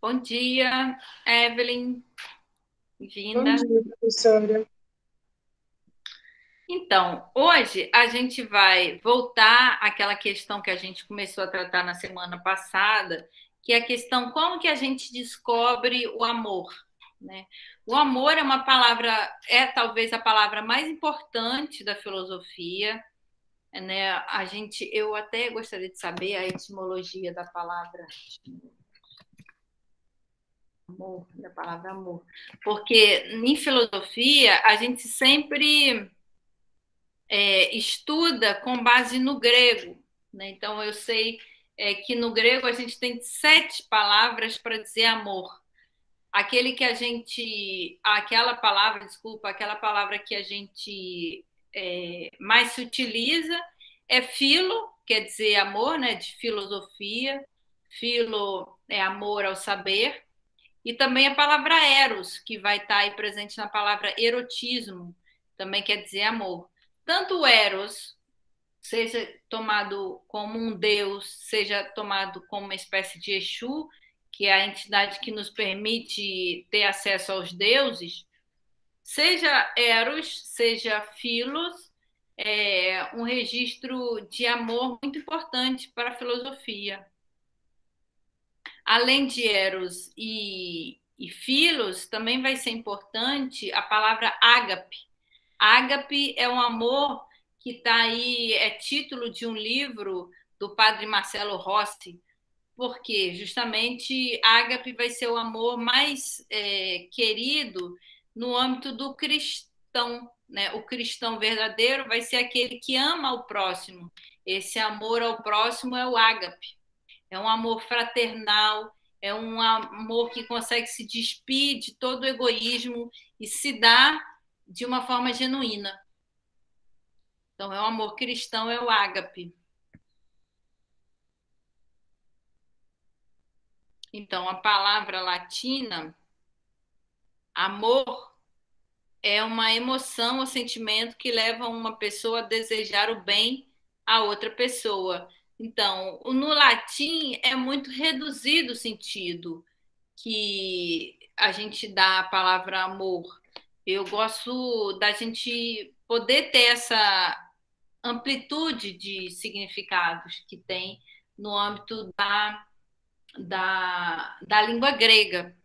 Bom dia, Evelyn, Bom vinda. dia, professora. Então, hoje a gente vai voltar àquela questão que a gente começou a tratar na semana passada, que é a questão como que a gente descobre o amor, né? O amor é uma palavra, é talvez a palavra mais importante da filosofia, né? Eu até gostaria de saber a etimologia da palavra amor, da palavra amor, porque em filosofia a gente sempre estuda com base no grego, né? Então eu sei que no grego a gente tem 7 palavras para dizer amor. Aquela palavra que a gente mais se utiliza é filo, quer dizer amor, né? De filosofia. Filo é amor ao saber. E também a palavra eros, que vai estar aí presente na palavra erotismo, também quer dizer amor. Tanto o eros, seja tomado como um deus, seja tomado como uma espécie de Exu, que é a entidade que nos permite ter acesso aos deuses, seja eros, seja filos, é um registro de amor muito importante para a filosofia. Além de Eros e Filos, também vai ser importante a palavra ágape. Ágape é um amor que está aí, é título de um livro do padre Marcelo Rossi, porque justamente ágape vai ser o amor mais querido no âmbito do cristão. Né? O cristão verdadeiro vai ser aquele que ama o próximo. Esse amor ao próximo é o ágape. É um amor fraternal, é um amor que consegue se despir de todo o egoísmo e se dar de uma forma genuína. Então, é o amor cristão, é o ágape. Então, a palavra latina, amor, é uma emoção ou sentimento que leva uma pessoa a desejar o bem a outra pessoa. Então, no latim é muito reduzido o sentido que a gente dá à palavra amor. Eu gosto da gente poder ter essa amplitude de significados que tem no âmbito da língua grega.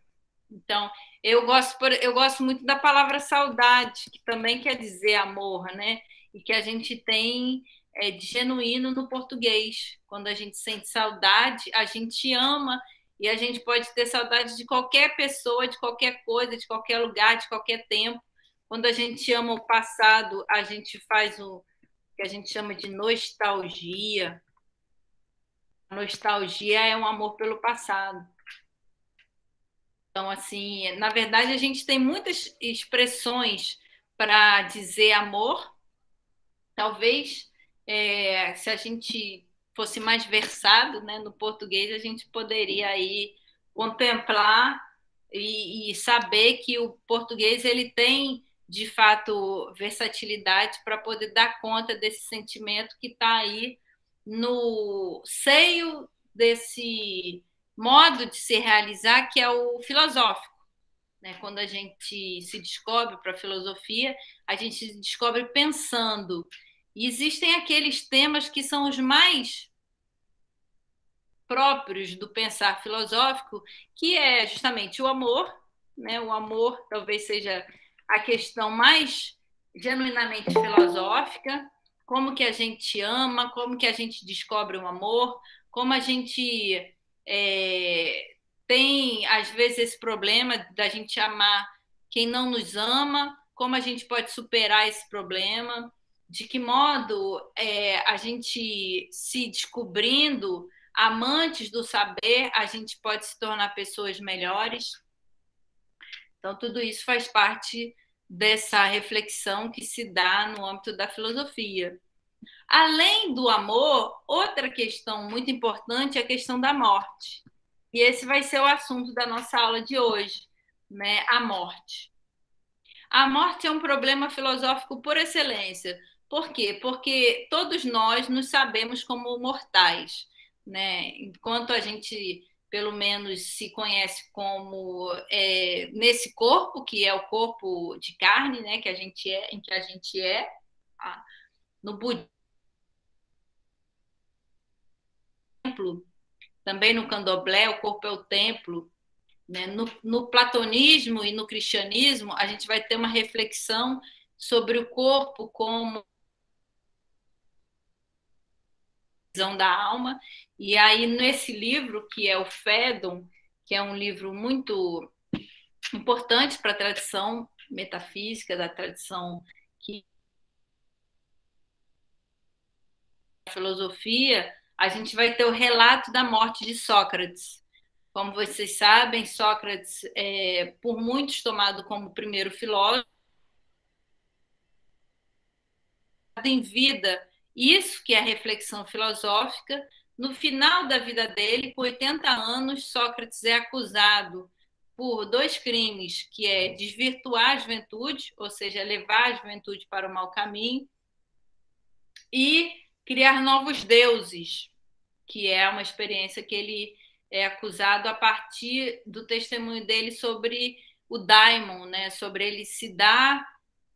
Então, eu gosto muito da palavra saudade, que também quer dizer amor, né? E que a gente tem de genuíno no português. Quando a gente sente saudade, a gente ama e a gente pode ter saudade de qualquer pessoa, de qualquer coisa, de qualquer lugar, de qualquer tempo. Quando a gente ama o passado, a gente faz o que a gente chama de nostalgia. A nostalgia é um amor pelo passado. Então, assim, na verdade, a gente tem muitas expressões para dizer amor. Talvez, se a gente fosse mais versado, né, no português, a gente poderia aí contemplar e saber que o português ele tem, de fato, versatilidade para poder dar conta desse sentimento que está aí no seio desse modo de se realizar, que é o filosófico. Né? Quando a gente se descobre para a filosofia, a gente se descobre pensando. E existem aqueles temas que são os mais próprios do pensar filosófico, que é justamente o amor, né? O amor talvez seja a questão mais genuinamente filosófica, como que a gente ama, como que a gente descobre o amor, como a gente tem às vezes esse problema da gente amar quem não nos ama, como a gente pode superar esse problema, de que modo a gente se descobrindo amantes do saber, a gente pode se tornar pessoas melhores. Então, tudo isso faz parte dessa reflexão que se dá no âmbito da filosofia. Além do amor, outra questão muito importante é a questão da morte. E esse vai ser o assunto da nossa aula de hoje, né? A morte. A morte é um problema filosófico por excelência. Por quê? Porque todos nós nos sabemos como mortais, né? Enquanto a gente pelo menos se conhece como nesse corpo, que é o corpo de carne, né, que a gente é, em que a gente é. No budismo, também no candomblé, o corpo é o templo. Né? No platonismo e no cristianismo, a gente vai ter uma reflexão sobre o corpo como visão da alma. E aí, nesse livro, que é o Fédon, que é um livro muito importante para a tradição metafísica, da tradição que a filosofia, a gente vai ter o relato da morte de Sócrates. Como vocês sabem, Sócrates é, por muitos, tomado como o primeiro filósofo em vida. Isso que é a reflexão filosófica. No final da vida dele, com 80 anos, Sócrates é acusado por dois crimes, que é desvirtuar a juventude, ou seja, levar a juventude para o mau caminho, e criar novos deuses, que é uma experiência que ele é acusado a partir do testemunho dele sobre o daimon, né? Sobre ele se dar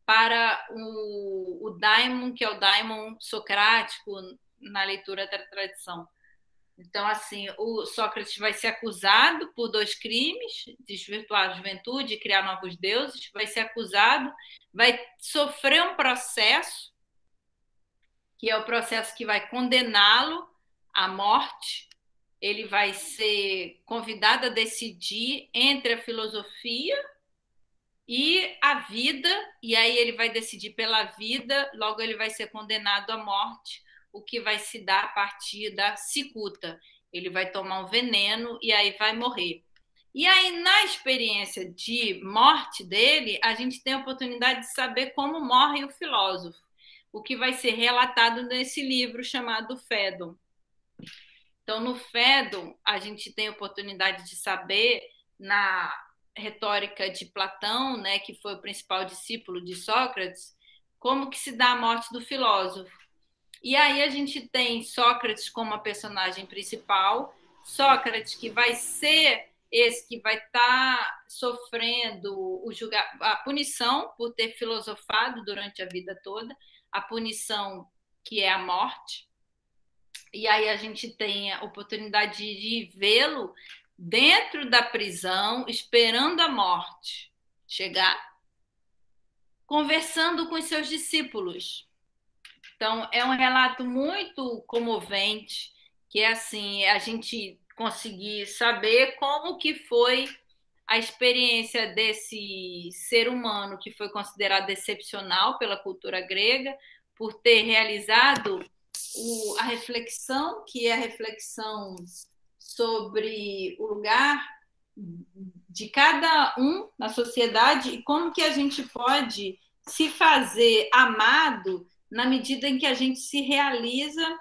para o daimon, que é o daimon socrático na leitura da tradição. Então, assim, o Sócrates vai ser acusado por dois crimes, desvirtuar a juventude e criar novos deuses, vai ser acusado, vai sofrer um processo, que é o processo que vai condená-lo à morte. Ele vai ser convidado a decidir entre a filosofia e a vida, e aí ele vai decidir pela vida, logo ele vai ser condenado à morte, o que vai se dar a partir da cicuta. Ele vai tomar um veneno e aí vai morrer. E aí, na experiência de morte dele, a gente tem a oportunidade de saber como morre o filósofo, o que vai ser relatado nesse livro chamado Fédon. Então, no Fédon, a gente tem a oportunidade de saber, na retórica de Platão, né, que foi o principal discípulo de Sócrates, como que se dá a morte do filósofo. E aí a gente tem Sócrates como a personagem principal, Sócrates que vai ser esse que vai estar sofrendo a punição por ter filosofado durante a vida toda, a punição que é a morte. E aí a gente tem a oportunidade de vê-lo dentro da prisão, esperando a morte chegar, conversando com os seus discípulos. Então, é um relato muito comovente, que é assim, a gente conseguir saber como que foi a experiência desse ser humano que foi considerado excepcional pela cultura grega, por ter realizado a reflexão, que é a reflexão sobre o lugar de cada um na sociedade e como que a gente pode se fazer amado na medida em que a gente se realiza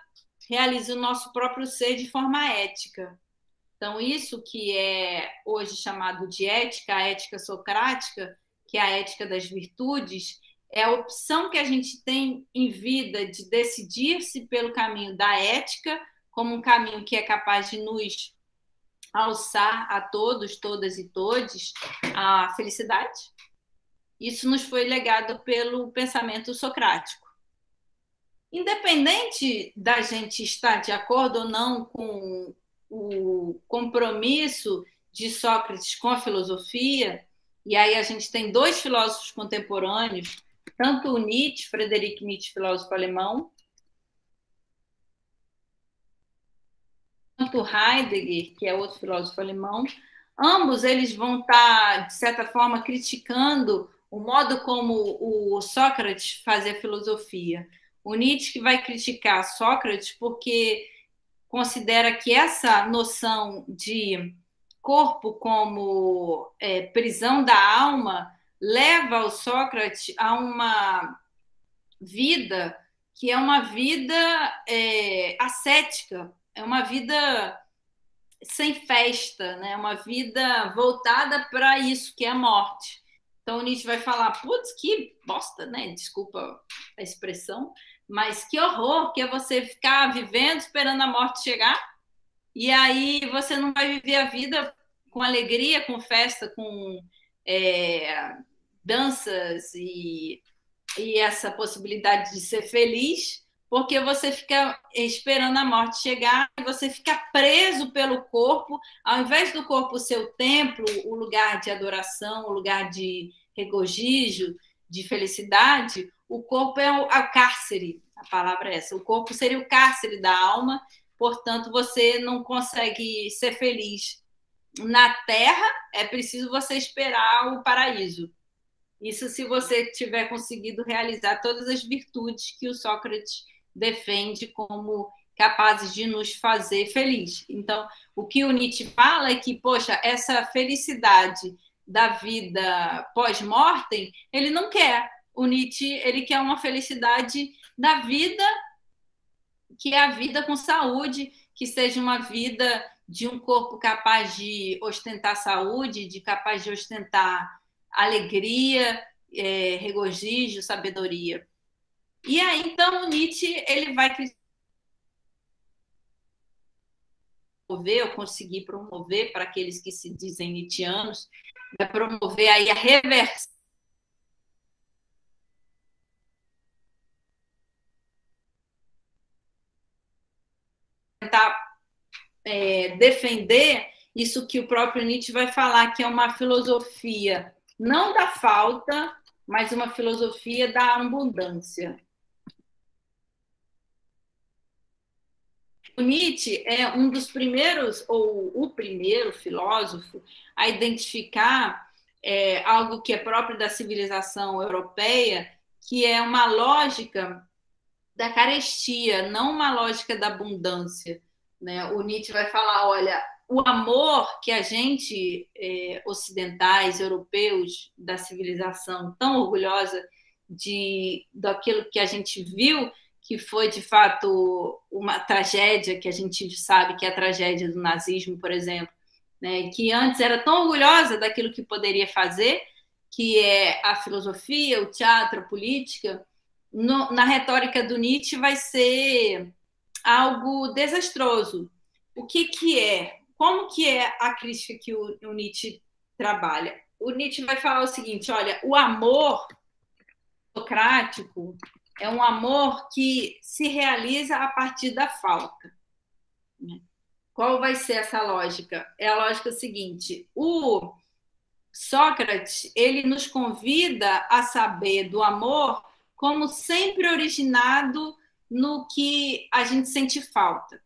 o nosso próprio ser de forma ética. Então, isso que é hoje chamado de ética, a ética socrática, que é a ética das virtudes, é a opção que a gente tem em vida de decidir-se pelo caminho da ética, como um caminho que é capaz de nos alçar a todos, todas e todes a felicidade. Isso nos foi legado pelo pensamento socrático. Independente da gente estar de acordo ou não com o compromisso de Sócrates com a filosofia, e aí a gente tem dois filósofos contemporâneos, tanto o Nietzsche, Friedrich Nietzsche, filósofo alemão, quanto Heidegger, que é outro filósofo alemão. Ambos eles vão estar, de certa forma, criticando o modo como o Sócrates fazia filosofia. O Nietzsche que vai criticar Sócrates porque considera que essa noção de corpo como prisão da alma leva o Sócrates a uma vida que é uma vida ascética, é uma vida sem festa, né? Uma vida voltada para isso, que é a morte. Então o Nietzsche vai falar, putz, que bosta, né? Desculpa a expressão, mas que horror que é você ficar vivendo esperando a morte chegar. e aí você não vai viver a vida com alegria, com festa, com é, danças e essa possibilidade de ser feliz, porque você fica esperando a morte chegar e você fica preso pelo corpo, ao invés do corpo ser o templo, o lugar de adoração, o lugar de regozijo, de felicidade, o corpo é o cárcere, a palavra é essa, o corpo seria o cárcere da alma, portanto você não consegue ser feliz. Na Terra é preciso você esperar o paraíso. Isso se você tiver conseguido realizar todas as virtudes que o Sócrates defende como capazes de nos fazer feliz. Então, o que o Nietzsche fala é que, poxa, essa felicidade da vida pós-mortem, ele não quer. O Nietzsche, ele quer uma felicidade da vida, que é a vida com saúde, que seja uma vida de um corpo capaz de ostentar saúde, de capaz de ostentar alegria, regozijo, sabedoria. E aí, então, o Nietzsche ele vai promover, ou conseguir promover, para aqueles que se dizem nietzschianos, vai promover aí a reversão. Tentar defender isso que o próprio Nietzsche vai falar, que é uma filosofia não da falta, mas uma filosofia da abundância. O Nietzsche é um dos primeiros, ou o primeiro filósofo, a identificar algo que é próprio da civilização europeia, que é uma lógica da carestia, não uma lógica da abundância. Né? O Nietzsche vai falar, olha, o amor que a gente, ocidentais, europeus, da civilização tão orgulhosa daquilo que a gente viu, que foi, de fato, uma tragédia, que a gente sabe que é a tragédia do nazismo, por exemplo, né? Que antes era tão orgulhosa daquilo que poderia fazer, que é a filosofia, o teatro, a política, na retórica do Nietzsche vai ser algo desastroso. O que é? Como que é a crítica que o Nietzsche trabalha? O Nietzsche vai falar o seguinte, olha, o amor socrático é um amor que se realiza a partir da falta. Qual vai ser essa lógica? É a lógica seguinte, o Sócrates, ele nos convida a saber do amor como sempre originado no que a gente sente falta.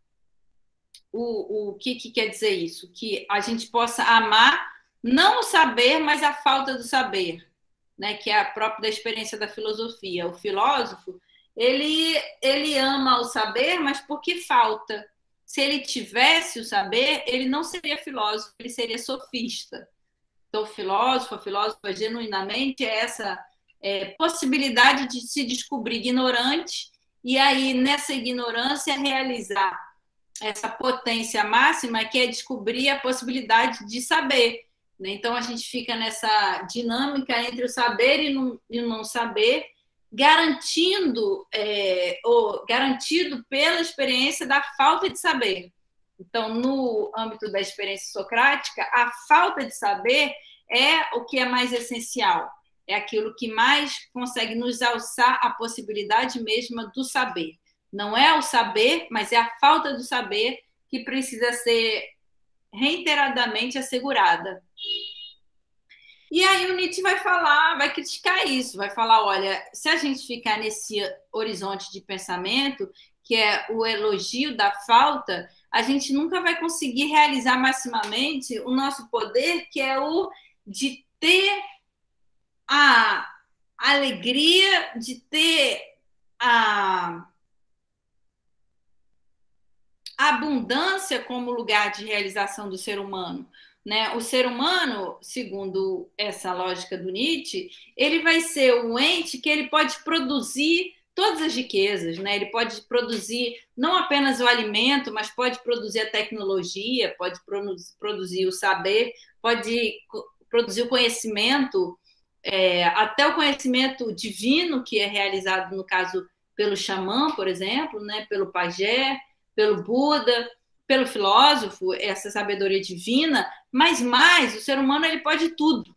O que quer dizer isso? Que a gente possa amar não o saber, mas a falta do saber, né? Que é a própria da experiência da filosofia. O filósofo, ele ama o saber, mas porque falta. Se ele tivesse o saber, ele não seria filósofo, ele seria sofista. Então, o filósofo, a filósofa, genuinamente, é essa possibilidade de se descobrir ignorante e aí, nessa ignorância, realizar essa potência máxima, que é descobrir a possibilidade de saber. Né? Então, a gente fica nessa dinâmica entre o saber e o não saber, garantindo, ou garantido pela experiência da falta de saber. Então, no âmbito da experiência socrática, a falta de saber é o que é mais essencial, é aquilo que mais consegue nos alçar a possibilidade mesma do saber. Não é o saber, mas é a falta do saber que precisa ser reiteradamente assegurada. E aí o Nietzsche vai falar, vai criticar isso, vai falar, olha, se a gente ficar nesse horizonte de pensamento, que é o elogio da falta, a gente nunca vai conseguir realizar maximamente o nosso poder, que é o de ter a alegria, de ter a abundância como lugar de realização do ser humano. Né? O ser humano, segundo essa lógica do Nietzsche, ele vai ser um ente que ele pode produzir todas as riquezas, né? Ele pode produzir não apenas o alimento, mas pode produzir a tecnologia, pode produzir o saber, pode produzir o conhecimento, até o conhecimento divino, que é realizado, no caso, pelo xamã, por exemplo, né? Pelo pajé, pelo Buda, pelo filósofo, essa sabedoria divina, mas mais, o ser humano ele pode tudo.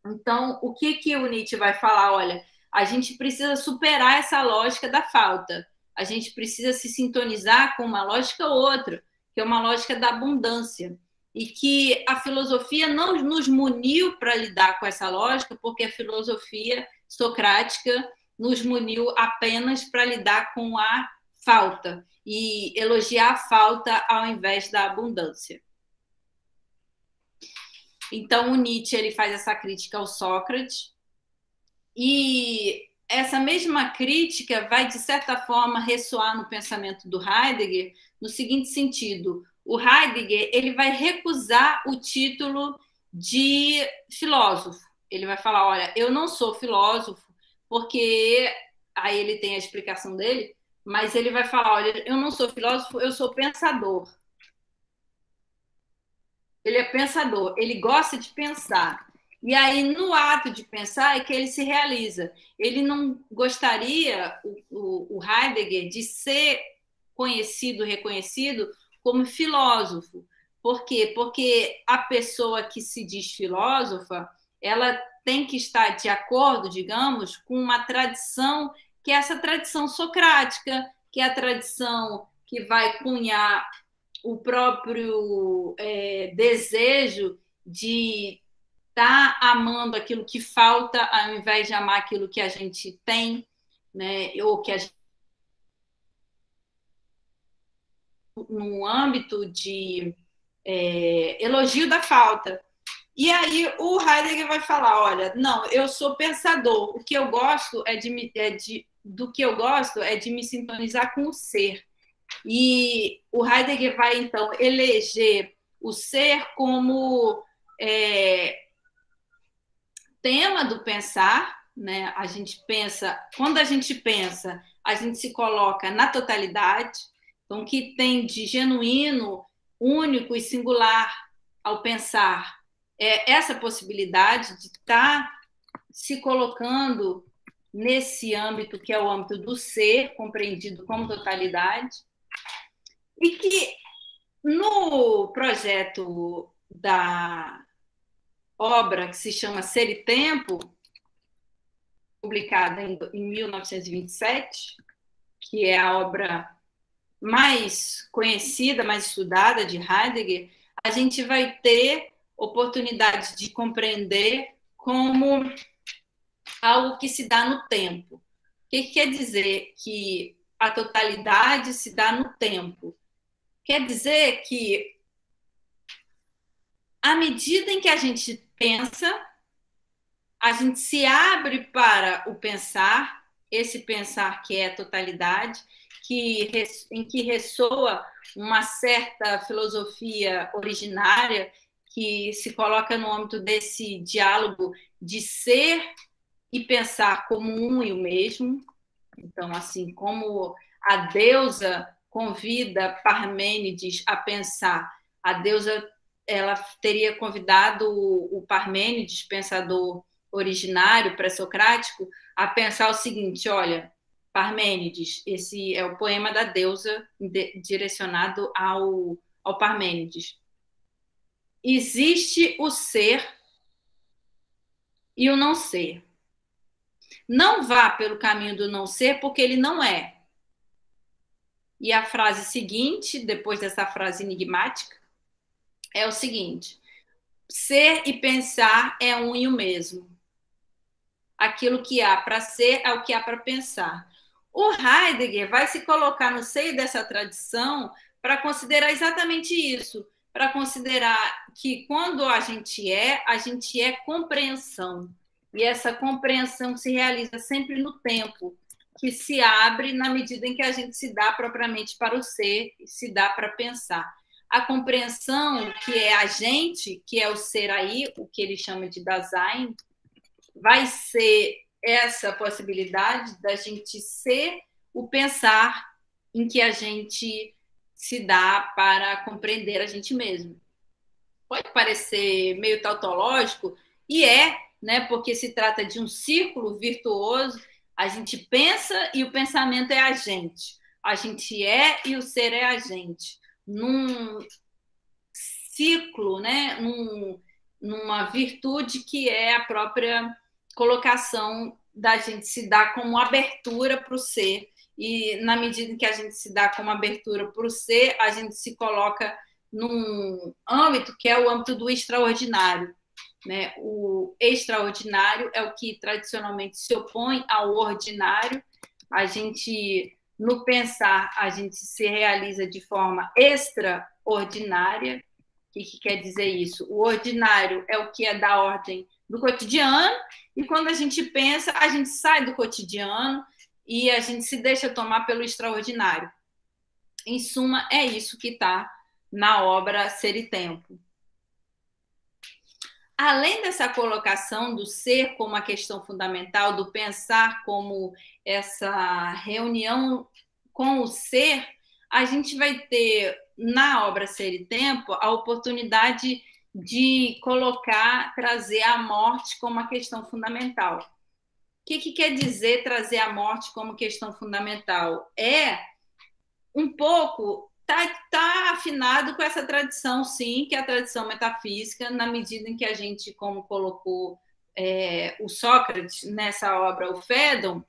Então, o que o Nietzsche vai falar? Olha, a gente precisa superar essa lógica da falta. A gente precisa se sintonizar com uma lógica ou outra, que é uma lógica da abundância. E que a filosofia não nos muniu para lidar com essa lógica, porque a filosofia socrática nos muniu apenas para lidar com a falta e elogiar a falta ao invés da abundância. Então, o Nietzsche ele faz essa crítica ao Sócrates e essa mesma crítica vai, de certa forma, ressoar no pensamento do Heidegger no seguinte sentido: o Heidegger ele vai recusar o título de filósofo. Ele vai falar, olha, eu não sou filósofo, porque aí ele tem a explicação dele, mas ele vai falar, olha, eu não sou filósofo, eu sou pensador. Ele é pensador, ele gosta de pensar. E aí, no ato de pensar, é que ele se realiza. Ele não gostaria, o Heidegger, de ser conhecido, reconhecido como filósofo. Por quê? Porque a pessoa que se diz filósofa, ela tem que estar de acordo, digamos, com uma tradição, que é essa tradição socrática, que é a tradição que vai cunhar o próprio desejo de estar amando aquilo que falta, ao invés de amar aquilo que a gente tem, né? Ou que a gente, no âmbito de elogio da falta. E aí o Heidegger vai falar, olha, não, eu sou pensador, o que eu gosto do que eu gosto é de me sintonizar com o ser. E o Heidegger vai, então, eleger o ser como tema do pensar, né? A gente pensa, quando a gente pensa, a gente se coloca na totalidade. Então, o que tem de genuíno, único e singular ao pensar é essa possibilidade de estar se colocando nesse âmbito que é o âmbito do ser, compreendido como totalidade, e que no projeto da obra que se chama Ser e Tempo, publicada em 1927, que é a obra mais conhecida, mais estudada de Heidegger, a gente vai ter oportunidade de compreender como algo que se dá no tempo. O que quer dizer que a totalidade se dá no tempo? Quer dizer que, à medida em que a gente pensa, a gente se abre para o pensar, esse pensar que é a totalidade, em que ressoa uma certa filosofia originária que se coloca no âmbito desse diálogo de ser e pensar como um e o mesmo. Então, assim, como a deusa convida Parmênides a pensar, a deusa ela teria convidado o Parmênides, pensador originário pré-socrático, a pensar o seguinte: olha, Parmênides, esse é o poema da deusa direcionado ao Parmênides. Existe o ser e o não ser. Não vá pelo caminho do não ser, porque ele não é. E a frase seguinte, depois dessa frase enigmática, é o seguinte: ser e pensar é um e o mesmo. Aquilo que há para ser é o que há para pensar. O Heidegger vai se colocar no seio dessa tradição para considerar exatamente isso, para considerar que quando a gente é compreensão. E essa compreensão se realiza sempre no tempo, que se abre na medida em que a gente se dá propriamente para o ser, se dá para pensar. A compreensão, que é a gente, que é o ser aí, o que ele chama de Dasein, vai ser essa possibilidade da gente ser o pensar em que a gente se dá para compreender a gente mesmo. Pode parecer meio tautológico, e né? Porque se trata de um círculo virtuoso. A gente pensa e o pensamento é a gente. A gente é e o ser é a gente. num ciclo, né? Numa virtude que é a própria colocação da gente se dar como abertura para o ser. E na medida em que a gente se dá como abertura para o ser, a gente se coloca num âmbito que é o âmbito do extraordinário. Né? O extraordinário é o que tradicionalmente se opõe ao ordinário. A gente, no pensar, a gente se realiza de forma extraordinária. O que quer dizer isso? O ordinário é o que é da ordem do cotidiano, e quando a gente pensa, a gente sai do cotidiano e a gente se deixa tomar pelo extraordinário. Em suma, é isso que está na obra Ser e Tempo. Além dessa colocação do ser como a questão fundamental, do pensar como essa reunião com o ser, a gente vai ter, na obra Ser e Tempo, a oportunidade de colocar, trazer a morte como a questão fundamental. O que quer dizer trazer a morte como questão fundamental? É um pouco tá afinado com essa tradição, sim, que é a tradição metafísica, na medida em que a gente, como colocou o Sócrates nessa obra, o Fédon,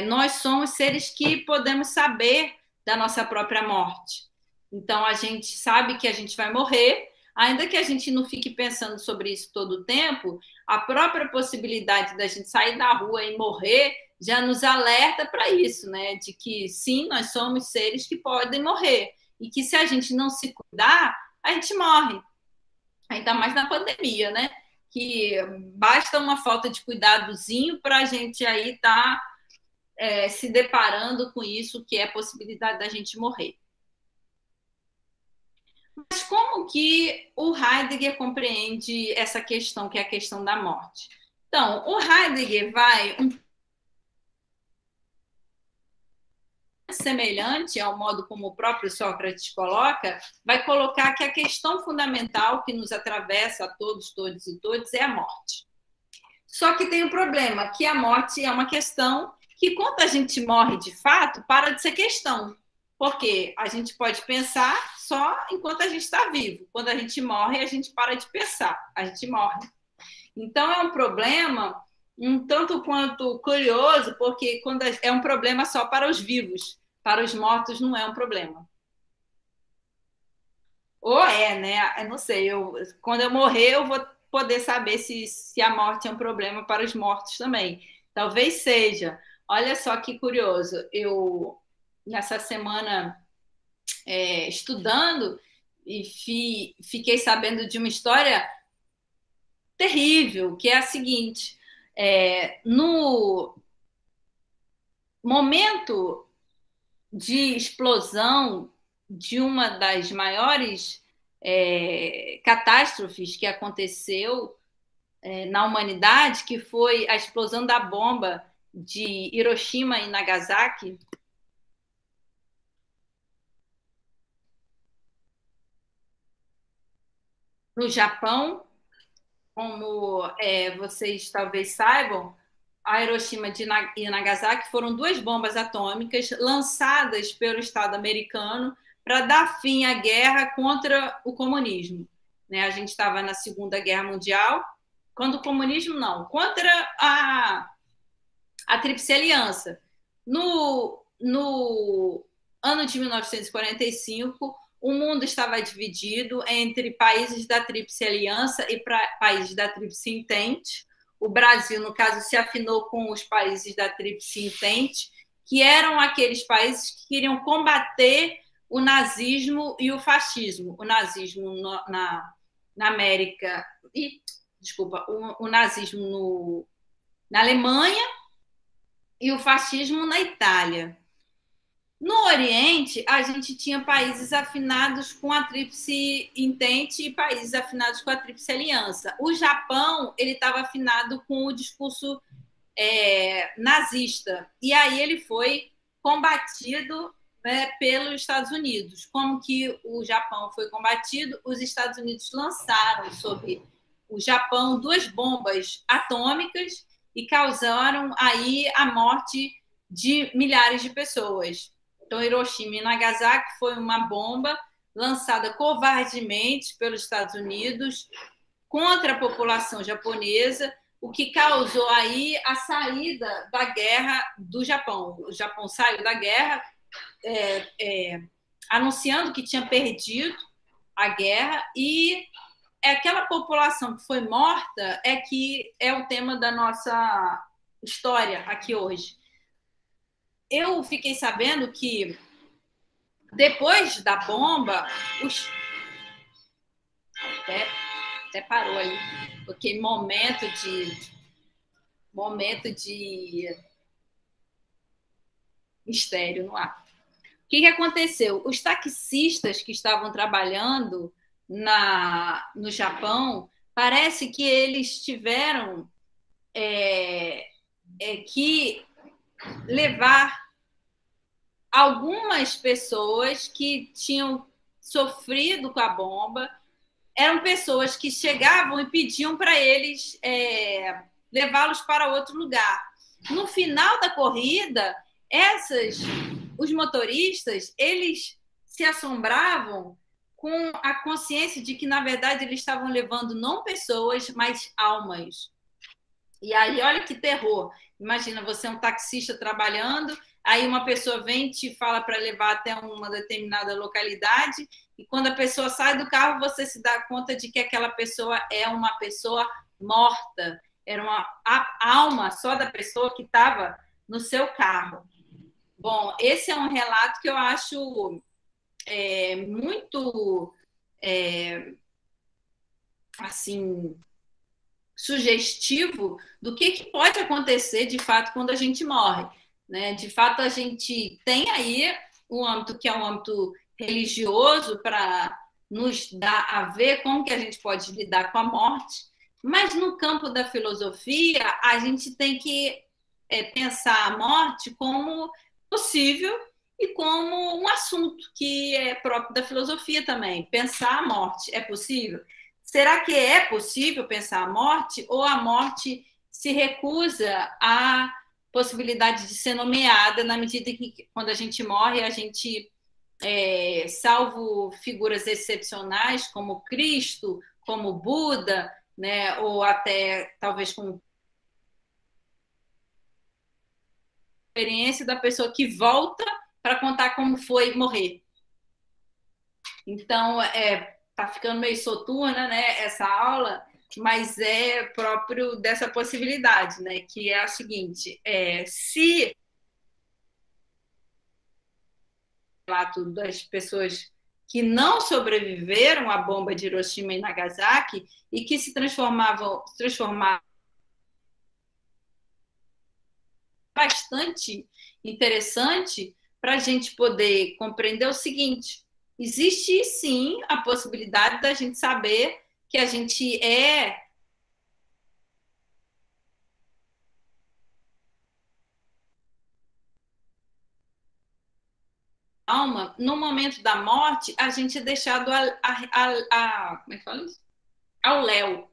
nós somos seres que podemos saber da nossa própria morte. Então, a gente sabe que a gente vai morrer, ainda que a gente não fique pensando sobre isso todo o tempo, a própria possibilidade da gente sair da rua e morrer já nos alerta para isso, né? De que, sim, nós somos seres que podem morrer e que, se a gente não se cuidar, a gente morre. Ainda mais na pandemia, né? Que basta uma falta de cuidadozinho para a gente aí estar se deparando com isso, que é a possibilidade da gente morrer. Mas como que o Heidegger compreende essa questão, que é a questão da morte? Então, o Heidegger vai semelhante ao modo como o próprio Sócrates coloca, vai colocar que a questão fundamental que nos atravessa a todos, todos e todos é a morte. Só que tem um problema, que a morte é uma questão que, quando a gente morre de fato, para de ser questão. Porque a gente pode pensar só enquanto a gente está vivo. Quando a gente morre, a gente para de pensar, a gente morre. Então, é um problema um tanto quanto curioso, porque quando é um problema só para os vivos, para os mortos não é um problema. Ou né? Eu não sei, quando eu morrer, eu vou poder saber se a morte é um problema para os mortos também. Talvez seja. Olha só que curioso. Eu, nessa semana, estudando, e fiquei sabendo de uma história terrível, que é a seguinte. No momento de explosão de uma das maiores catástrofes que aconteceu na humanidade, que foi a explosão da bomba de Hiroshima e Nagasaki, no Japão. Como vocês talvez saibam, a Hiroshima e Nagasaki foram duas bombas atômicas lançadas pelo Estado americano para dar fim à guerra contra o comunismo. Né? A gente estava na Segunda Guerra Mundial, quando o comunismo não, contra a Tríplice Aliança. No ano de 1945, o mundo estava dividido entre países da Tríplice Aliança e países da Tríplice Entente. O Brasil, no caso, se afinou com os países da Tríplice Entente, que eram aqueles países que queriam combater o nazismo e o fascismo. O nazismo na América... o nazismo na Alemanha e o fascismo na Itália. No Oriente, a gente tinha países afinados com a Tríplice Entente e países afinados com a Tríplice Aliança. O Japão, ele estava afinado com o discurso nazista. E aí ele foi combatido pelos Estados Unidos. Como que o Japão foi combatido? Os Estados Unidos lançaram sobre o Japão duas bombas atômicas e causaram aí a morte de milhares de pessoas. Então, Hiroshima e Nagasaki foi uma bomba lançada covardemente pelos Estados Unidos contra a população japonesa, o que causou aí a saída da guerra do Japão. O Japão saiu da guerra anunciando que tinha perdido a guerra, e aquela população que foi morta é que é o tema da nossa história aqui hoje. Eu fiquei sabendo que depois da bomba, até parou aí, porque momento de mistério no ar. O que aconteceu? Os taxistas que estavam trabalhando no Japão, parece que eles tiveram que levar algumas pessoas que tinham sofrido com a bomba. Eram pessoas que chegavam e pediam para eles levá-los para outro lugar. No final da corrida, os motoristas, eles se assombravam com a consciência de que, na verdade, eles estavam levando não pessoas, mas almas. E aí, olha que terror. Imagina, você é um taxista trabalhando, aí uma pessoa vem e te fala para levar até uma determinada localidade, e quando a pessoa sai do carro, você se dá conta de que aquela pessoa é uma pessoa morta. Era a alma só da pessoa que estava no seu carro. Bom, esse é um relato que eu acho muito assim, sugestivo do que pode acontecer de fato quando a gente morre, né? De fato, a gente tem aí um âmbito que é um âmbito religioso para nos dar a ver como que a gente pode lidar com a morte, mas no campo da filosofia a gente tem que pensar a morte como possível e como um assunto que é próprio da filosofia também. Pensar a morte é possível? Será que é possível pensar a morte, ou a morte se recusa à possibilidade de ser nomeada, na medida que, quando a gente morre, a gente, salvo figuras excepcionais como Cristo, como Buda, né, ou até talvez com experiência da pessoa que volta para contar como foi morrer. Então, tá ficando meio soturna, né, essa aula, mas é próprio dessa possibilidade, né, que é a seguinte: se o relato das pessoas que não sobreviveram à bomba de Hiroshima e Nagasaki e que se transformaram bastante interessante para a gente poder compreender o seguinte: existe sim a possibilidade da gente saber que a gente alma. No momento da morte, a gente é deixado como é que fala isso? Ao léu,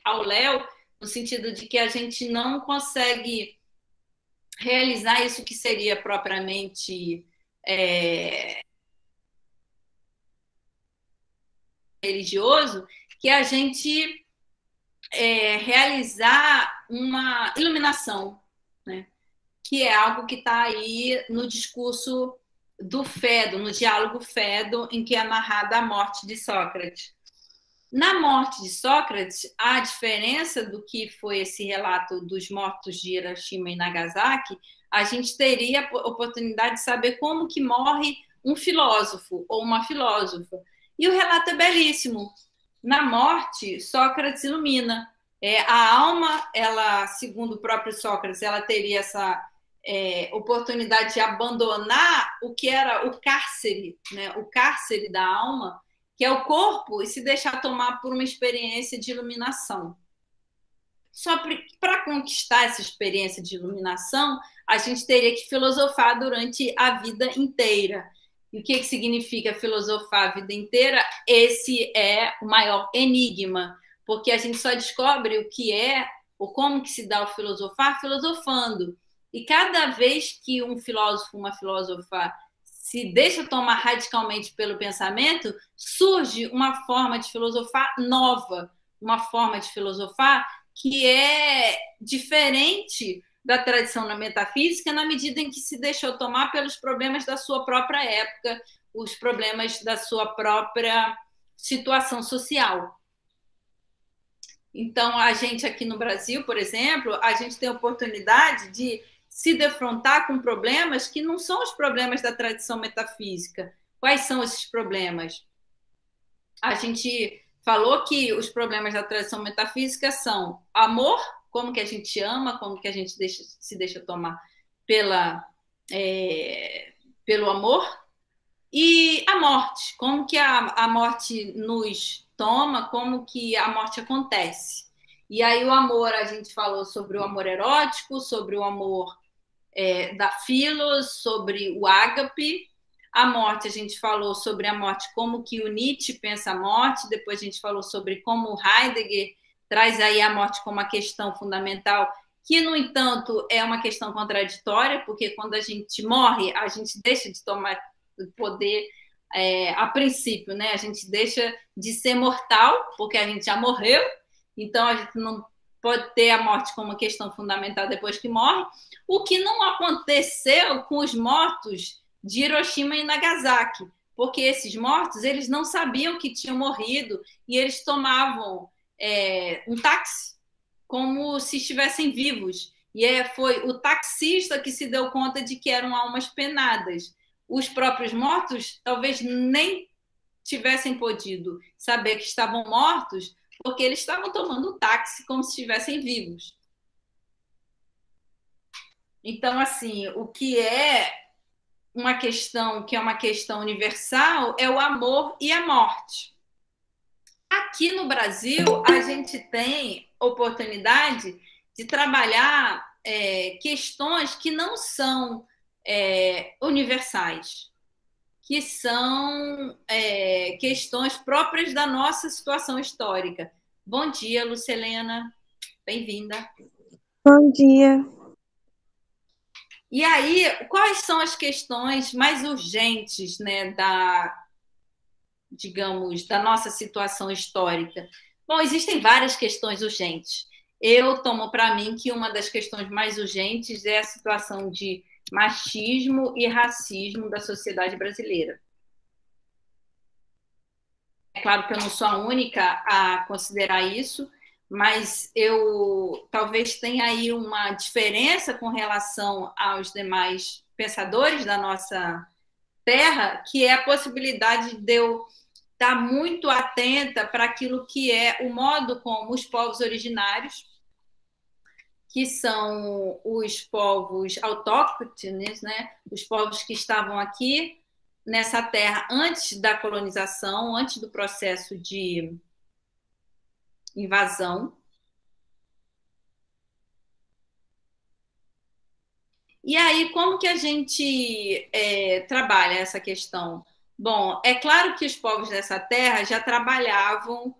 no sentido de que a gente não consegue realizar isso que seria propriamente religioso, que é a gente realizar uma iluminação, né? Que é algo que está aí no discurso do Fedon, no diálogo Fedon, em que é narrada a morte de Sócrates. Na morte de Sócrates, a diferença do que foi esse relato dos mortos de Hiroshima e Nagasaki, a gente teria a oportunidade de saber como que morre um filósofo ou uma filósofa. E o relato é belíssimo. Na morte, Sócrates ilumina. A alma, ela, segundo o próprio Sócrates, ela teria essa oportunidade de abandonar o que era o cárcere, né? O cárcere da alma, que é o corpo, e se deixar tomar por uma experiência de iluminação. Só para conquistar essa experiência de iluminação, a gente teria que filosofar durante a vida inteira. E o que significa filosofar a vida inteira? Esse é o maior enigma, porque a gente só descobre o que é, ou como que se dá o filosofar, filosofando. E cada vez que um filósofo, uma filósofa se deixa tomar radicalmente pelo pensamento, surge uma forma de filosofar nova, uma forma de filosofar que é diferente da tradição na metafísica, na medida em que se deixou tomar pelos problemas da sua própria época, os problemas da sua própria situação social. Então, a gente aqui no Brasil, por exemplo, a gente tem a oportunidade de se defrontar com problemas que não são os problemas da tradição metafísica. Quais são esses problemas? A gente falou que os problemas da tradição metafísica são amor, como que a gente ama, como que a gente se deixa tomar pelo amor, e a morte, como que a morte nos toma, como que a morte acontece. E aí o amor, a gente falou sobre o amor erótico, sobre o amor da Philos, sobre o ágape. A morte, a gente falou sobre a morte, como que o Nietzsche pensa a morte, depois a gente falou sobre como o Heidegger traz aí a morte como uma questão fundamental, que, no entanto, é uma questão contraditória, porque quando a gente morre, a gente deixa de tomar poder a princípio, né? A gente deixa de ser mortal, porque a gente já morreu, então a gente não pode ter a morte como uma questão fundamental depois que morre, o que não aconteceu com os mortos de Hiroshima e Nagasaki, porque esses mortos, eles não sabiam que tinham morrido e eles tomavam um táxi como se estivessem vivos. E foi o taxista que se deu conta de que eram almas penadas. Os próprios mortos talvez nem tivessem podido saber que estavam mortos, porque eles estavam tomando um táxi como se estivessem vivos. Então, assim, o que é uma questão universal é o amor e a morte. Aqui no Brasil, a gente tem oportunidade de trabalhar questões que não são universais, que são questões próprias da nossa situação histórica. Bom dia, Lucelena. Bem-vinda. Bom dia. E aí, quais são as questões mais urgentes, né, digamos, da nossa situação histórica? Bom, existem várias questões urgentes. Eu tomo para mim que uma das questões mais urgentes é a situação de machismo e racismo da sociedade brasileira. É claro que eu não sou a única a considerar isso, mas eu talvez tenha aí uma diferença com relação aos demais pensadores da nossa terra, que é a possibilidade de eu estar muito atenta para aquilo que é o modo como os povos originários, que são os povos autóctones, né? Os povos que estavam aqui nessa terra antes da colonização, antes do processo de invasão. E aí, como que a gente trabalha essa questão? Bom, é claro que os povos dessa terra já trabalhavam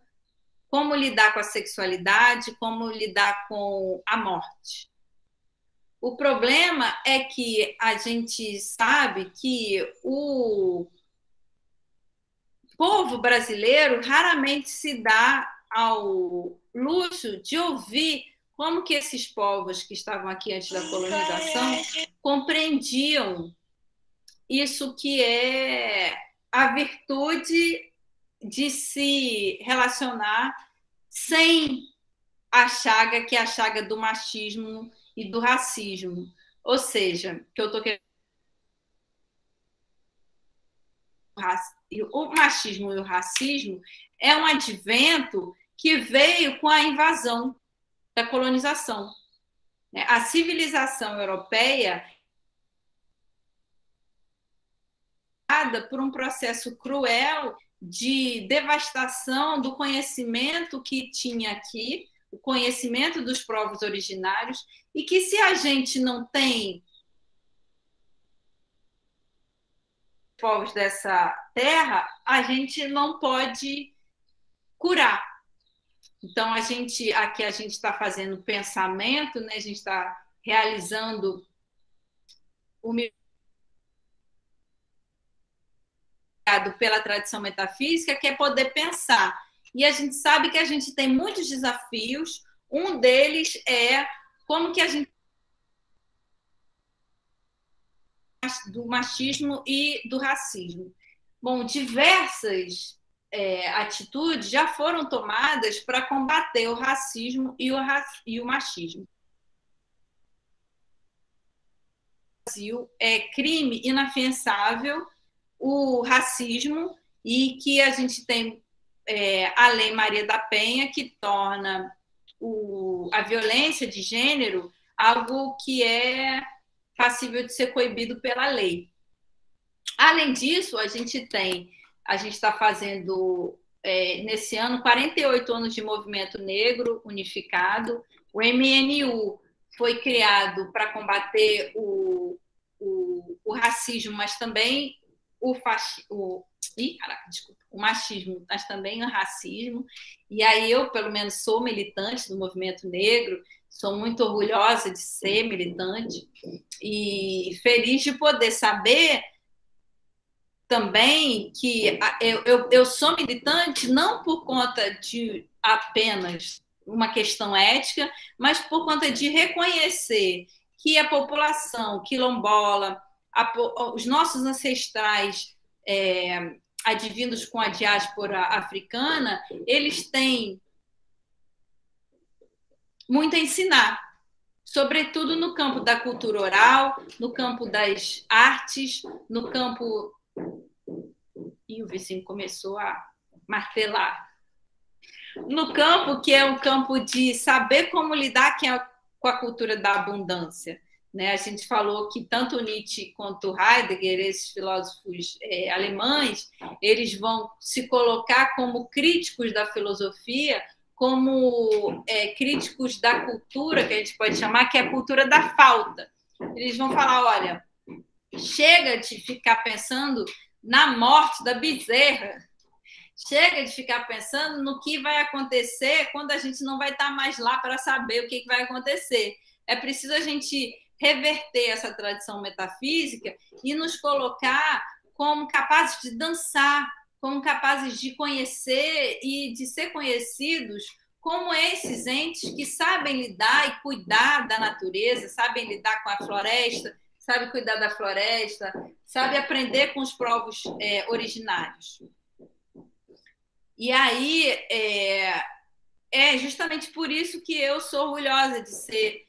como lidar com a sexualidade, como lidar com a morte. O problema é que a gente sabe que o povo brasileiro raramente se dá ao luxo de ouvir como que esses povos que estavam aqui antes da colonização compreendiam isso que é a virtude de se relacionar sem a chaga, que é a chaga do machismo e do racismo. Ou seja, que eu estou querendo, o machismo e o racismo é um advento que veio com a invasão da colonização. A civilização europeia por um processo cruel de devastação do conhecimento que tinha aqui, o conhecimento dos povos originários, e que se a gente não tem povos dessa terra, a gente não pode curar. Então, aqui a gente está fazendo pensamento, né? A gente está realizando pela tradição metafísica, que é poder pensar. E a gente sabe que a gente tem muitos desafios. Um deles é como que a gente do machismo e do racismo. Bom, diversas atitudes já foram tomadas para combater o racismo e o machismo. No Brasil é crime inafiançável o racismo e que a gente tem a Lei Maria da Penha, que torna a violência de gênero algo que é passível de ser coibido pela lei. Além disso, a gente está fazendo, nesse ano, 48 anos de movimento negro unificado. O MNU foi criado para combater o racismo, mas também o machismo, mas também o racismo. E aí eu, pelo menos, sou militante do movimento negro, sou muito orgulhosa de ser militante e feliz de poder saber também que eu sou militante não por conta de apenas uma questão ética, mas por conta de reconhecer que a população quilombola, os nossos ancestrais advindos com a diáspora africana, eles têm muito a ensinar, sobretudo no campo da cultura oral, no campo das artes, no campo... E o vizinho começou a martelar. No campo que é um campo de saber como lidar com a cultura da abundância. Né? A gente falou que tanto Nietzsche quanto Heidegger, esses filósofos alemães, eles vão se colocar como críticos da filosofia, como críticos da cultura, que a gente pode chamar, que é a cultura da falta. Eles vão falar, olha, chega de ficar pensando na morte da bezerra, chega de ficar pensando no que vai acontecer quando a gente não vai estar mais lá para saber o que vai acontecer. É preciso a gente reverter essa tradição metafísica e nos colocar como capazes de dançar, como capazes de conhecer e de ser conhecidos como esses entes que sabem lidar e cuidar da natureza, sabem lidar com a floresta, sabem cuidar da floresta, sabem aprender com os povos originários. E aí é justamente por isso que eu sou orgulhosa de ser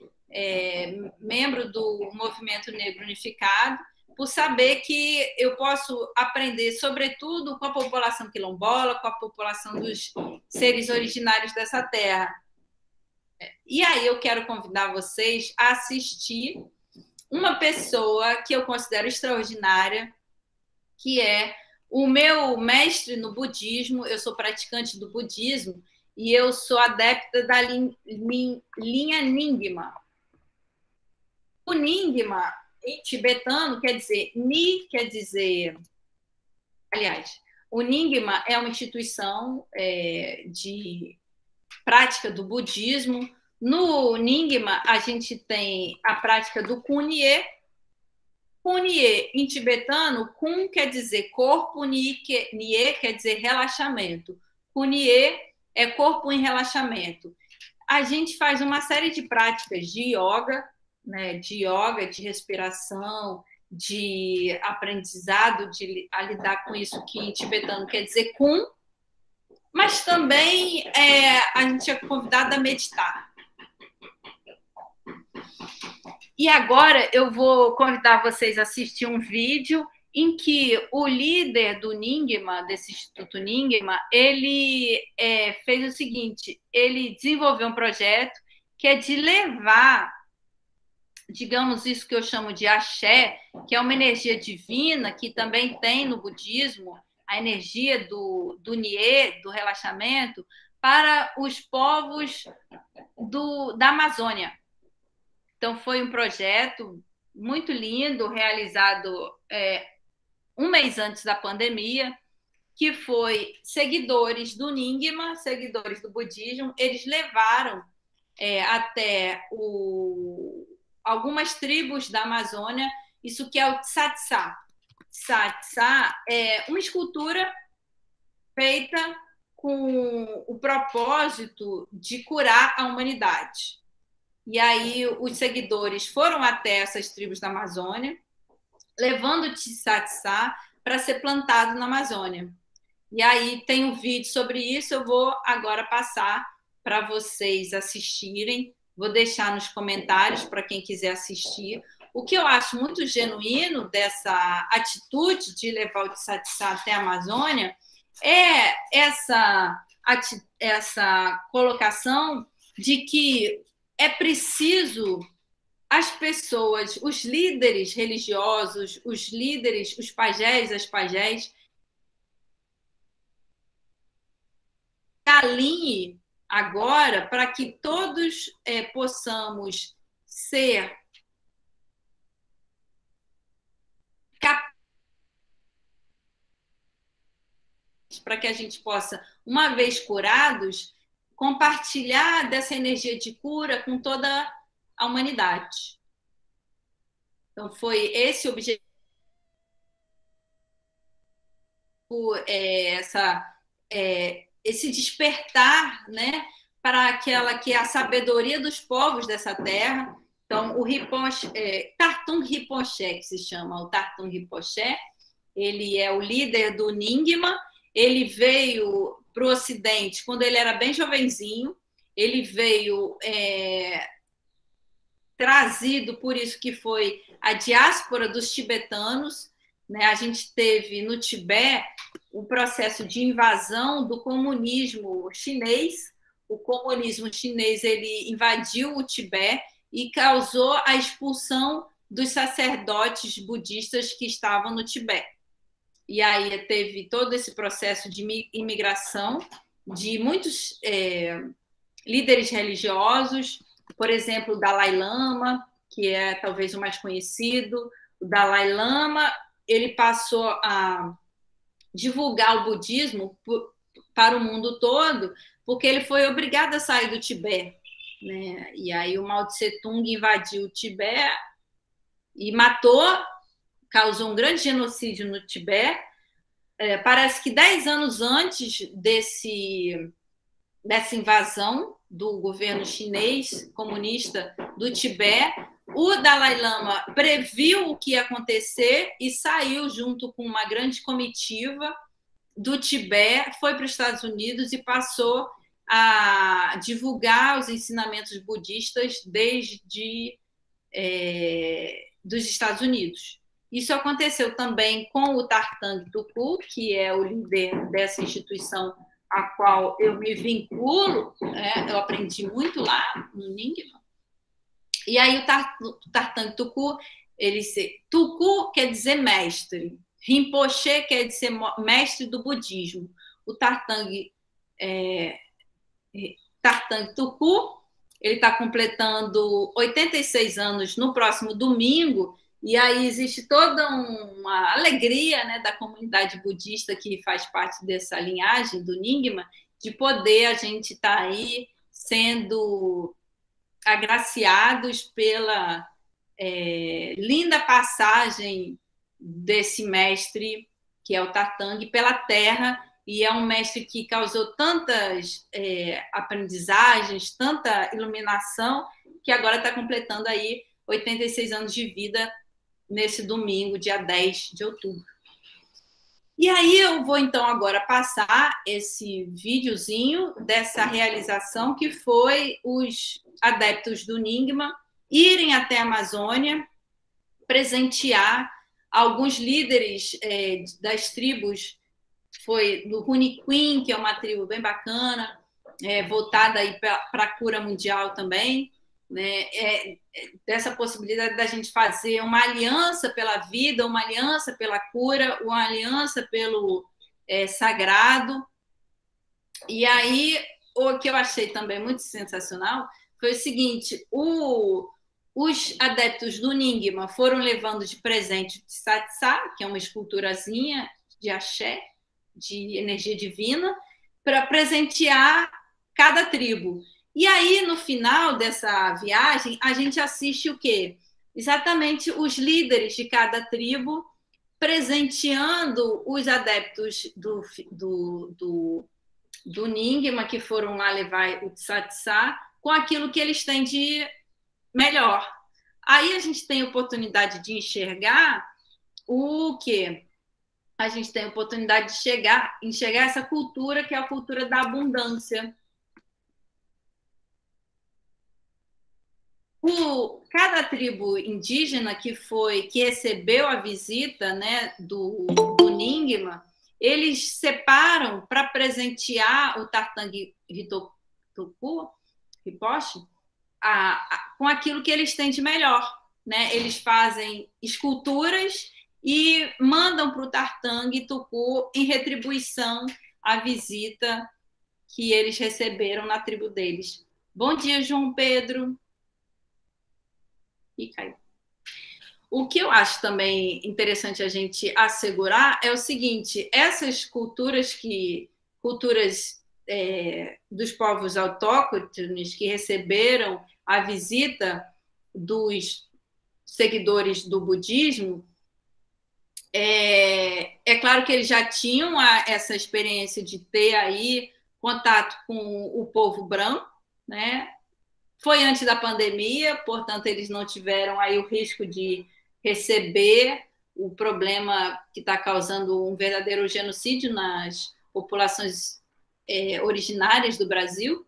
membro do Movimento Negro Unificado, por saber que eu posso aprender, sobretudo, com a população quilombola, com a população dos seres originários dessa terra. E aí eu quero convidar vocês a assistir uma pessoa que eu considero extraordinária, que é o meu mestre no budismo. Eu sou praticante do budismo e eu sou adepta da linha Nyingma. O Nyingma, em tibetano, quer dizer... Aliás, o Nyingma é uma instituição de prática do budismo. No Nyingma, a gente tem a prática do Kunye. Kunye, em tibetano, Kun quer dizer corpo, Nye quer dizer relaxamento. Kunye é corpo em relaxamento. A gente faz uma série de práticas de yoga, né, de respiração, de aprendizado, a lidar com isso que em tibetano quer dizer Kun, mas também a gente é convidado a meditar. E agora eu vou convidar vocês a assistir um vídeo em que o líder do Nyingma, desse Instituto Nyingma, ele fez o seguinte: ele desenvolveu um projeto que é de levar, digamos, isso que eu chamo de axé, que é uma energia divina que também tem no budismo, a energia do Nye, do relaxamento, para os povos da Amazônia. Então, foi um projeto muito lindo, realizado um mês antes da pandemia, que foi seguidores do Nyingma, seguidores do budismo. Eles levaram até algumas tribos da Amazônia, isso que é o Tsatsá. Tsatsá é uma escultura feita com o propósito de curar a humanidade. E aí os seguidores foram até essas tribos da Amazônia, levando o Tsatsá para ser plantado na Amazônia. E aí tem um vídeo sobre isso, eu vou agora passar para vocês assistirem. Vou deixar nos comentários para quem quiser assistir. O que eu acho muito genuíno dessa atitude de levar o Tsatsá até a Amazônia é essa colocação de que é preciso as pessoas, os líderes religiosos, os líderes, os pajés, as pajés, alinhe agora para que todos possamos ser para que a gente possa, uma vez curados, compartilhar dessa energia de cura com toda a humanidade. Então, foi esse o objetivo, esse despertar, né, para aquela que é a sabedoria dos povos dessa terra. Então, o Tartung Rinpoche, que se chama o Tartung Rinpoche, ele é o líder do Nyingma. Ele veio para o Ocidente quando ele era bem jovenzinho. Ele veio trazido por isso que foi a diáspora dos tibetanos, né? A gente teve no Tibete o processo de invasão do comunismo chinês. O comunismo chinês ele invadiu o Tibete e causou a expulsão dos sacerdotes budistas que estavam no Tibete. E aí teve todo esse processo de imigração de muitos líderes religiosos, por exemplo, o Dalai Lama, que é talvez o mais conhecido. O Dalai Lama ele passou a divulgar o budismo para o mundo todo, porque ele foi obrigado a sair do Tibete, né? E aí o Mao Tse-tung invadiu o Tibete e causou um grande genocídio no Tibete. Parece que 10 anos antes dessa invasão do governo chinês comunista do Tibete, o Dalai Lama previu o que ia acontecer e saiu junto com uma grande comitiva do Tibete, foi para os Estados Unidos e passou a divulgar os ensinamentos budistas desde dos Estados Unidos. Isso aconteceu também com o Tartang Tuku, que é o líder dessa instituição a qual eu me vinculo, né? Eu aprendi muito lá no Nyingma. E aí o Tartang Tuku, Tuku quer dizer mestre, Rinpoche quer dizer mestre do budismo. O Tartang Tuku, ele está completando 86 anos no próximo domingo. E aí existe toda uma alegria, né, da comunidade budista que faz parte dessa linhagem do Nyingma, de poder a gente estar aí sendo agraciados pela linda passagem desse mestre, que é o Tartang, pela terra, e é um mestre que causou tantas aprendizagens, tanta iluminação, que agora está completando aí 86 anos de vida nesse domingo, dia 10 de outubro. E aí eu vou, então, agora passar esse videozinho dessa realização, que foi os adeptos do Nyingma irem até a Amazônia presentear alguns líderes das tribos. Foi do Runiquim, que é uma tribo bem bacana, voltada aí para a cura mundial também, né? Dessa possibilidade da gente fazer uma aliança pela vida, uma aliança pela cura, uma aliança pelo sagrado. E aí, o que eu achei também muito sensacional foi o seguinte: os adeptos do Nyingma foram levando de presente o Tsatsá, que é uma esculturazinha de axé, de energia divina, para presentear cada tribo. E aí, no final dessa viagem, a gente assiste o quê? Exatamente os líderes de cada tribo presenteando os adeptos do Nyingma, que foram lá levar o Tsatsá, com aquilo que eles têm de melhor. Aí a gente tem a oportunidade de enxergar o quê? A gente tem a oportunidade de enxergar essa cultura, que é a cultura da abundância. Cada tribo indígena que recebeu a visita, né, do Nyingma, eles separam para presentear o Tartang Rinpoche com aquilo que eles têm de melhor, né? Eles fazem esculturas e mandam para o Tartang Tuku em retribuição à visita que eles receberam na tribo deles. Bom dia, João Pedro. E caiu. O que eu acho também interessante a gente assegurar é o seguinte: essas culturas dos povos autóctones que receberam a visita dos seguidores do budismo, é claro que eles já tinham essa experiência de ter aí contato com o povo branco, né? Foi antes da pandemia, portanto, eles não tiveram aí o risco de receber o problema que está causando um verdadeiro genocídio nas populações originárias do Brasil,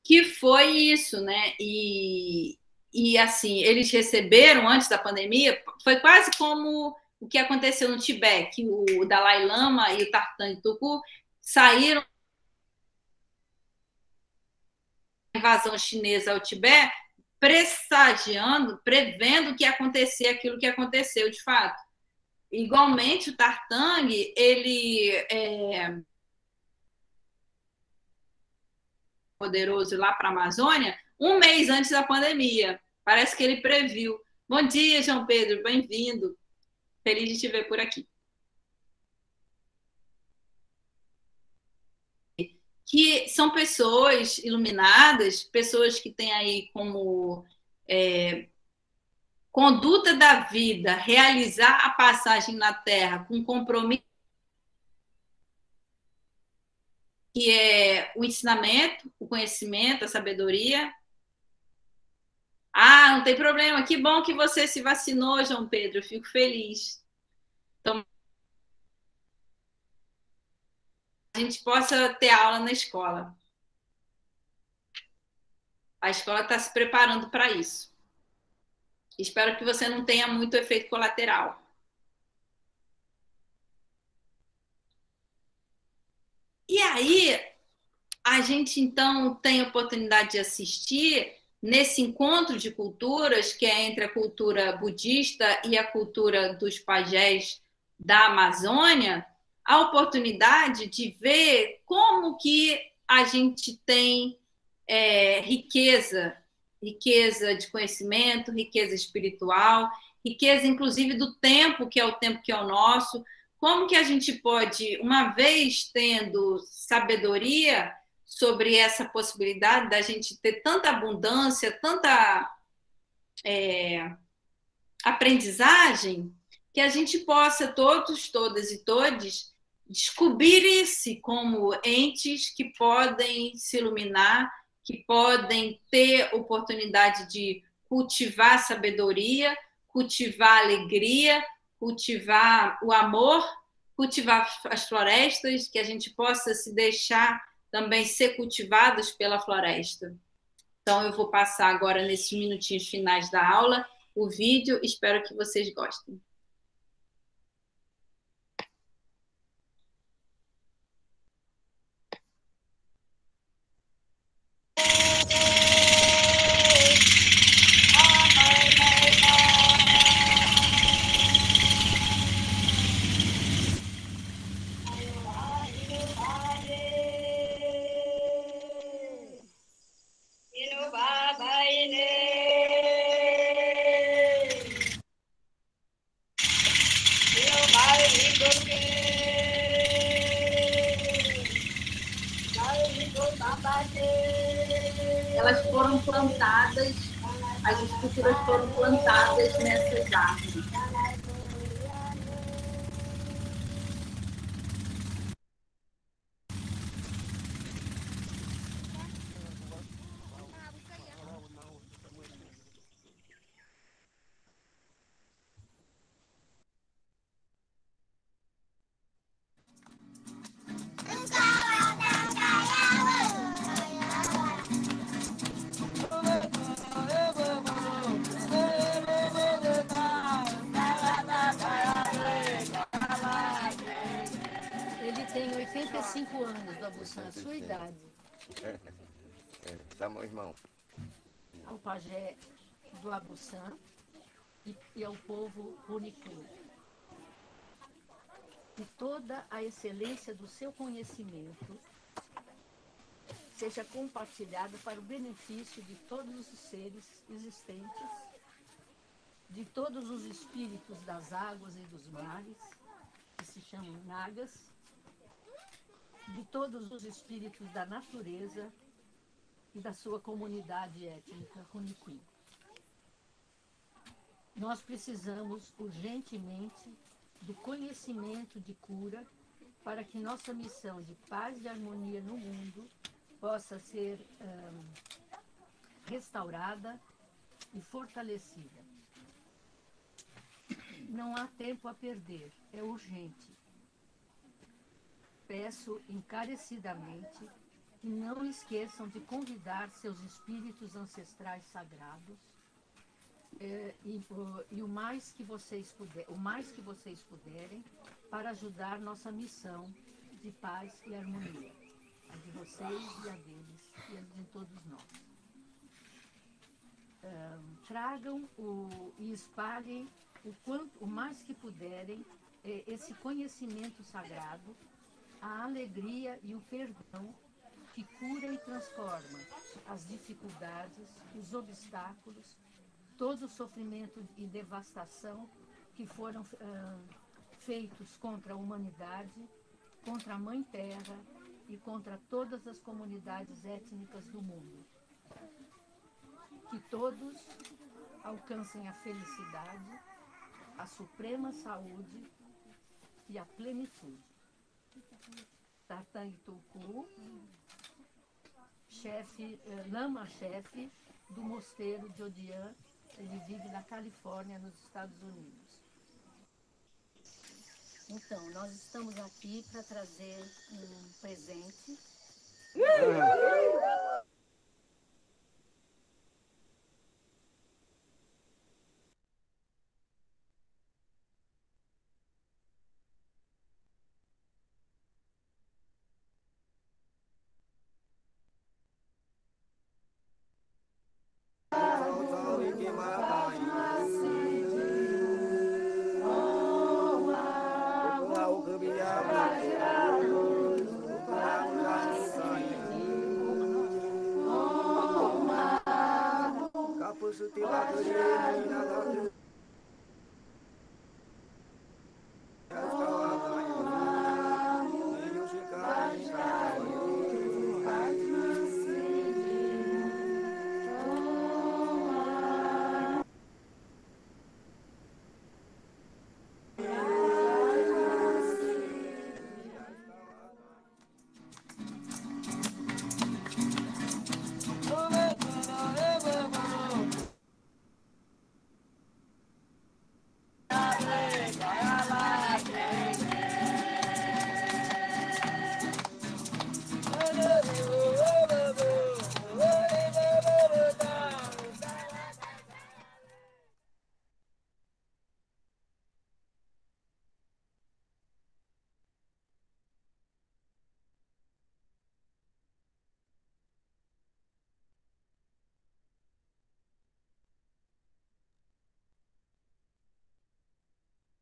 que foi isso, né? E assim, eles receberam antes da pandemia, foi quase como o que aconteceu no Tibete, que o Dalai Lama e o Tartang Tuku saíram invasão chinesa ao Tibete, prevendo que ia acontecer aquilo que aconteceu de fato. Igualmente, o Tartang, ele poderoso lá para a Amazônia, um mês antes da pandemia. Parece que ele previu. Bom dia, João Pedro, bem-vindo. Feliz de te ver por aqui. Que são pessoas iluminadas, pessoas que têm aí como conduta da vida realizar a passagem na Terra com compromisso, que é o ensinamento, o conhecimento, a sabedoria. Ah, não tem problema, que bom que você se vacinou, João Pedro, eu fico feliz. Então, a gente possa ter aula na escola. A escola está se preparando para isso. Espero que você não tenha muito efeito colateral. E aí, a gente, então, tem a oportunidade de assistir nesse encontro de culturas, que é entre a cultura budista e a cultura dos pajés da Amazônia, a oportunidade de ver como que a gente tem riqueza de conhecimento, riqueza espiritual, riqueza, inclusive, do tempo, que é o nosso. Como que a gente pode, uma vez tendo sabedoria sobre essa possibilidade da gente ter tanta abundância, tanta aprendizagem, que a gente possa, todos, todas e todes, descobrir-se como entes que podem se iluminar, que podem ter oportunidade de cultivar sabedoria, cultivar alegria, cultivar o amor, cultivar as florestas, que a gente possa se deixar também ser cultivados pela floresta. Então, eu vou passar agora, nesses minutinhos finais da aula, o vídeo. Espero que vocês gostem. Elas foram plantadas, as esculturas foram plantadas nessas árvores. Abussan, a sua idade. Tá bom, irmão. Ao pajé do Abussan e ao povo Runicu. E toda a excelência do seu conhecimento seja compartilhada para o benefício de todos os seres existentes, de todos os espíritos das águas e dos mares, que se chamam Nagas, de todos os espíritos da natureza e da sua comunidade étnica Runiqui. Nós precisamos urgentemente do conhecimento de cura para que nossa missão de paz e harmonia no mundo possa ser restaurada e fortalecida. Não há tempo a perder, é urgente. Peço encarecidamente que não esqueçam de convidar seus espíritos ancestrais sagrados e o mais que vocês puderem para ajudar nossa missão de paz e harmonia, a de vocês e a deles e a de todos nós. Tragam e espalhem o mais que puderem esse conhecimento sagrado, a alegria e o perdão que cura e transforma as dificuldades, os obstáculos, todo o sofrimento e devastação que foram feitos contra a humanidade, contra a Mãe Terra e contra todas as comunidades étnicas do mundo. Que todos alcancem a felicidade, a suprema saúde e a plenitude. Tartan Ituku, lama-chefe do mosteiro de Odian, ele vive na Califórnia, nos Estados Unidos. Então, nós estamos aqui para trazer um presente.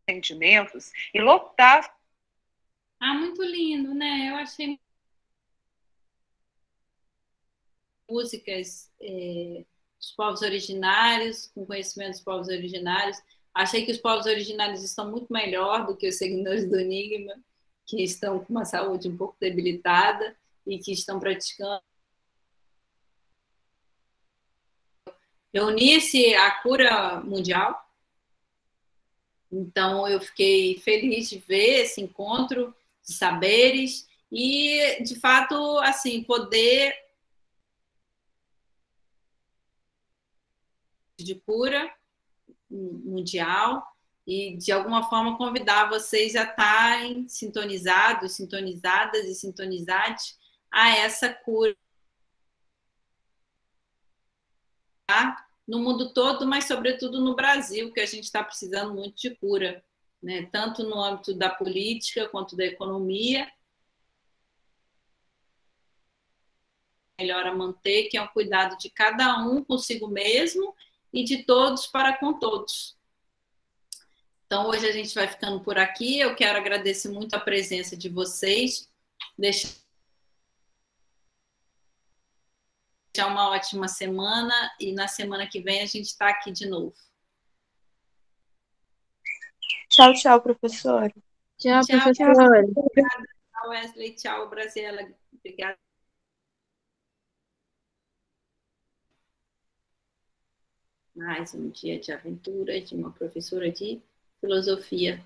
Sentimentos e lotar. Muito lindo, né? Eu achei músicas dos povos originários, com conhecimento dos povos originários. Achei que os povos originários estão muito melhor do que os seguidores do Enigma, que estão com uma saúde um pouco debilitada e que estão praticando. Reunir-se a cura mundial. Então, eu fiquei feliz de ver esse encontro de saberes e, de fato, assim, poder de cura mundial e, de alguma forma, convidar vocês a estarem sintonizados, sintonizadas e sintonizados a essa cura no mundo todo, mas sobretudo no Brasil, que a gente está precisando muito de cura, né? Tanto no âmbito da política quanto da economia. melhor a manter, que é o cuidado de cada um consigo mesmo e de todos para com todos. Então, hoje a gente vai ficando por aqui. Eu quero agradecer muito a presença de vocês. Deixar uma ótima semana e na semana que vem a gente está aqui de novo. Tchau, tchau, professora. Tchau, Tchau, professora. Tchau, Wesley. Tchau, Graziela. Obrigada. Mais um dia de aventura de uma professora de filosofia.